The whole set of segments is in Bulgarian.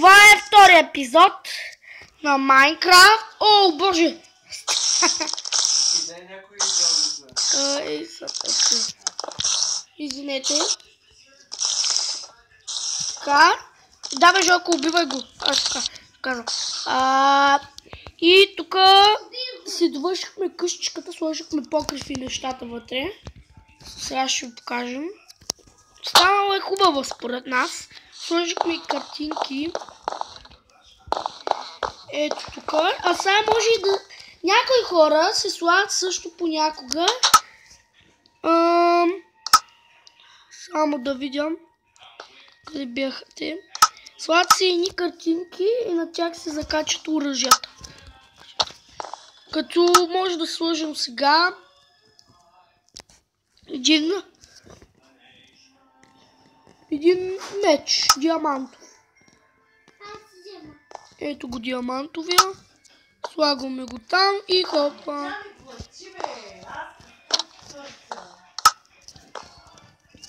Това е втория епизод на Майнкрафт. О, боже! Извинете. Така. Да, бе, Жорко, убивай го. Аз така казвам. И тук си довършихме къщичката, сложихме покрив и нещата вътре. Сега ще ви покажем. Станало е хубаво според нас. Сложихме и картинки. Ето тук. А сега може и да... Някои хора се слагат също понякога. Само да видям. Къде бяха те? Слагат се едни картинки и на тях се закачат оръжията. Като може да сложим сега един меч, диамантов. Ето го диамантовия. Слагаме го там и хопа.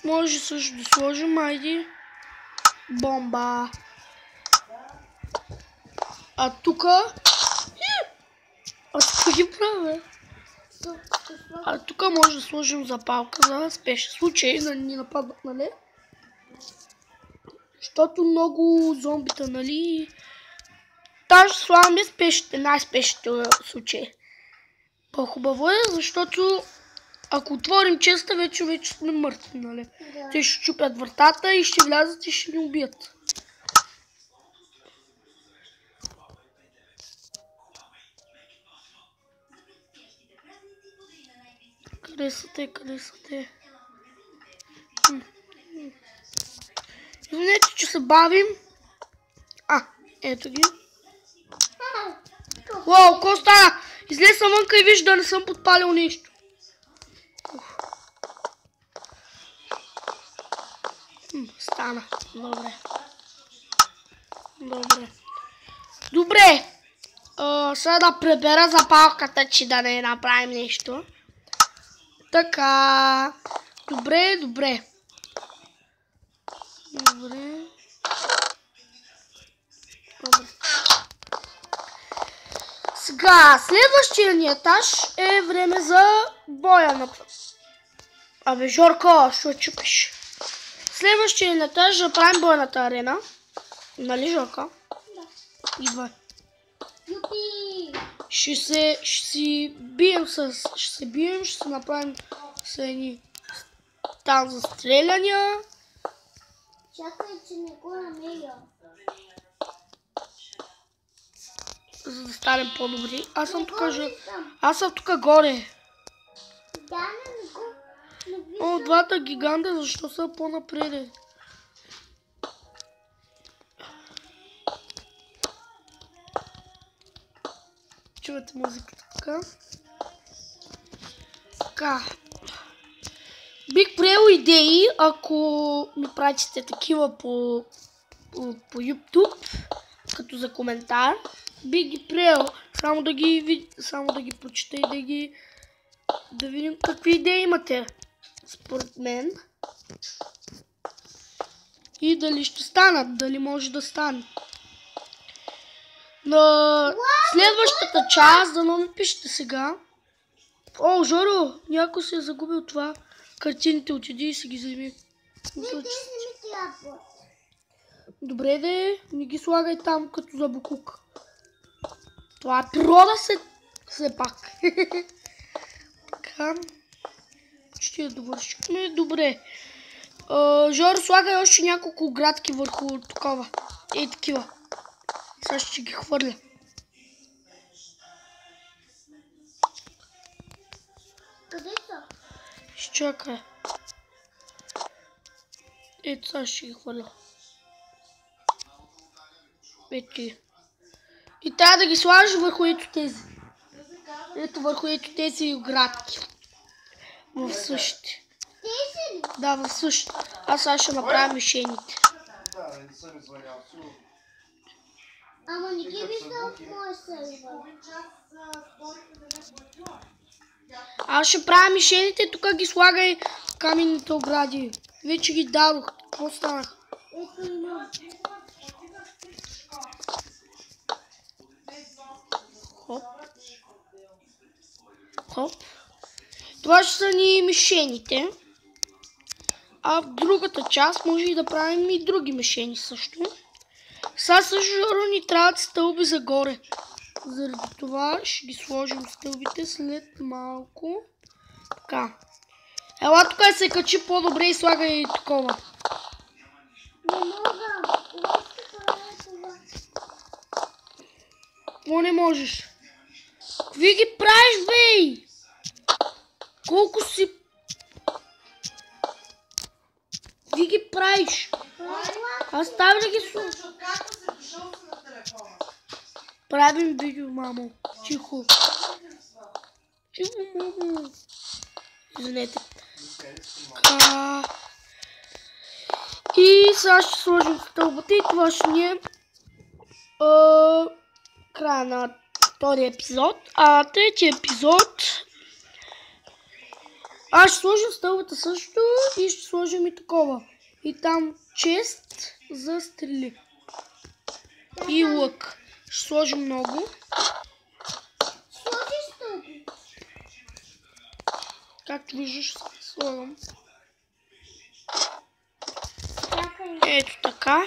Може също да сложим, айди, бомба. А тука... ги правя. А тук може да сложим запалка за спешен случай да ни нападнат, нали? Защото много зомбита, нали? Даже слагаме спешните, най-спешните случаи. По-хубаво е, защото ако отворим честа, вече сме мъртви, нали? Да. Те ще чупят вратата и ще влязат и ще ни убият. Къде са те? Къде са те? Извинете, че се бавим. Ето ги. Уау, какво стана? Излез съм вънка и виж да не съм подпалил нещо. Стана. Добре. Добре. Сега да пребера запалката, че да не направим нещо. Така. Добре. Сега, следващия ни етаж е време за боя. Абе, Жорко, що чупиш? Следващия ни етаж да правим бойната арена. Нали, Жорко? Да. Идвай. Ще се бием, ще се направим с едни там за стреляния. Чакай, че не го намеря. За да станем по-добри. Аз съм тук горе. Да, не го. Двата гиганта, защо са по-напред? Чувате музиката така. Бих приел идеи, ако ми пратите такива по YouTube, като за коментар. Бих ги приел, само да ги прочета и да видим какви идеи имате, според мен. И дали ще станат, дали може да стане. На следващата част, да ми пишете сега. О, Жоро, някой се е загубил това. Картините, отиди и си ги вземи. Добре, не ги слагай там като за букук. Това е природа все пак. Така. Почти я довършихме. Добре. Жоро, слагай още няколко градки върху такова. Такива. Сега ще ги хвърля. Къде са? Ще чакай. Ето сега ще ги хвърля. Ето. И трябва да ги слагаш върху ето тези. Ето върху ето тези градки. В същите. Тези ли? Да, в същите. Аз сега ще направя мишените. Да, не съм извънял. Ама не ги виждам в моя сервер. Аз ще правя мишените, тук ги слагай каменните огради. Вече ги дадох. Какво станах? Ето има. стоп. Това ще са ни мишените. А в другата част може и да правим и други мишени също. Сега също ни трябват стълби загоре. Заради това ще ги сложим стълбите след малко. Така. Ела тук се качи по-добре и слагай такова. Не мога. Това ще правя това. Какво не можеш? Какви ги правиш, бей? Колко си... Какви ги правиш? Аз там да ги слушам. Както се дошъл си на телефона. Правим видео, мамо. Тихо. Тихо, мамо. Извинете. И сега ще сложим стълбата и това ще ни е края на втория епизод. А третия епизод аз ще сложим стълбата също и ще сложим и такова. И там чест за стрели. И лък. Ще сложим много. Сложи стълби. Както виждаш, слагам. Чакай. Ето така.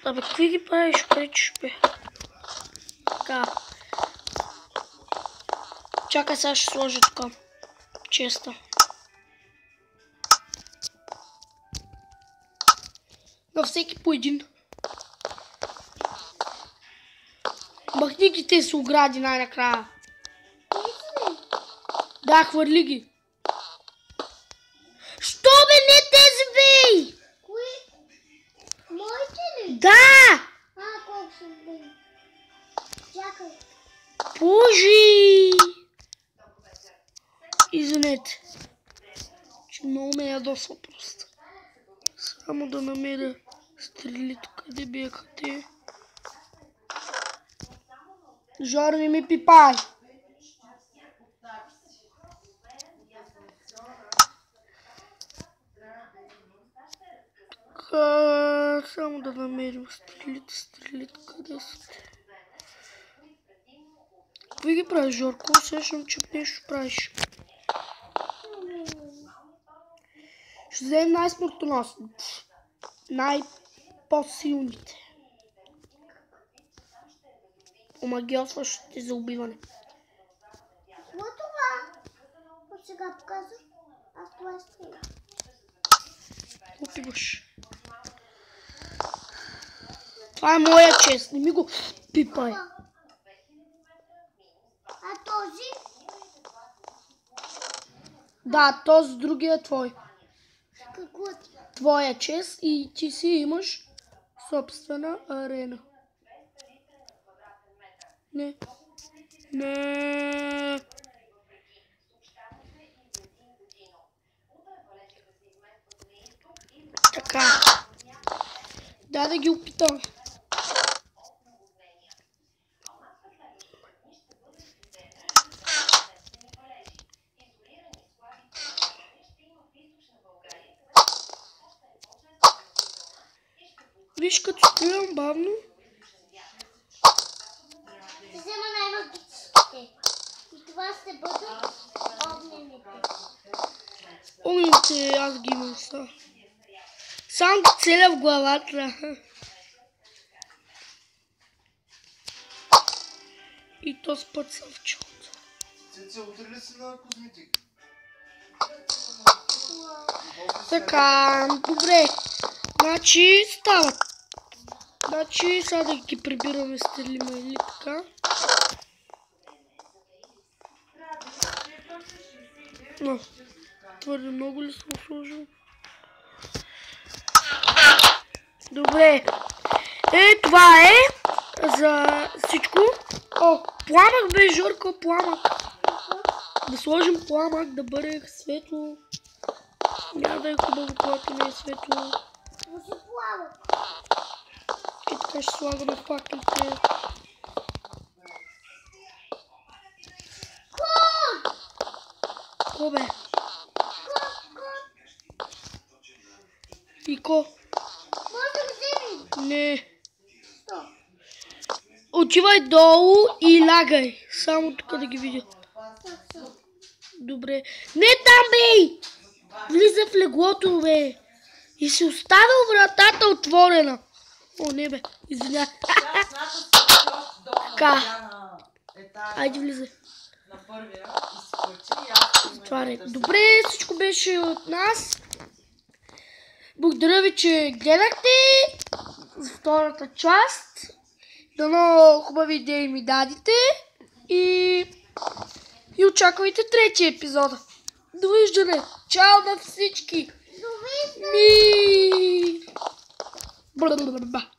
Абе, какви ги правиш, пречиш, бе? Така. Чакай, сега ще сложа така. Честа. На всеки по един. Махни ги те с огради най-накрая. Да, хвърли ги. Що бе, не тези, бей? Кои? Моите ли? Да! Колко са били? Чакай. Божи! Извинете. Че много ме ядосва просто. Само да намеря стрелите, къде бяха те. Жор, не ми пипай! Само да намерим стрелите, къде са те. Какви ги правиш, Жорко? Усещам, че нещо правиш. Ще вземем най-смъртоносните. Най-по-силните. Омагиосващите за убиване. Какво това? От сега показвам. Аз това стреля. Опиваш. Това е моя чест. Не ми го пипай. А този? Да, този другия е твой. Какво ти? Твоя чест и ти си имаш собствена арена. Не. Не. Така. Да ги опитам. Виж, като стрелям бавно. Взема най-магическите. И това ще бъдат огнените. Огнените аз ги имам са. Само да целя в главата. И то с път съм в челото. Цеца, утре ли си на козметик? Така, добре. Значи стават. Значи сега да ги прибираме стрелима или така. Но, твърде много ли съм сложил? Добре. Това е за всичко. О, пламък бе, Жорко, пламък. Да сложим пламък, да бъде светло. Няма да е хубаво, когато не е светло. Да се плава. И така ще слагаме факелите. Ко бе? И ко? Може да вземем. Не. Що? отивай долу и лягай. Само тук да ги видя. Добре. Не там, бей! Влиза в леглото, бе. И си оставил вратата отворена. О, не, бе. Извиня. Така. Айде, влизай. На първия и се плачи и аз... Отваряй. Добре, всичко беше от нас. Благодаря ви, че гледахте за втората част. Дано хубави идеи ми дадите. И очаквайте третия епизода. Довиждане! Чао на всички! Довиждане! Мир!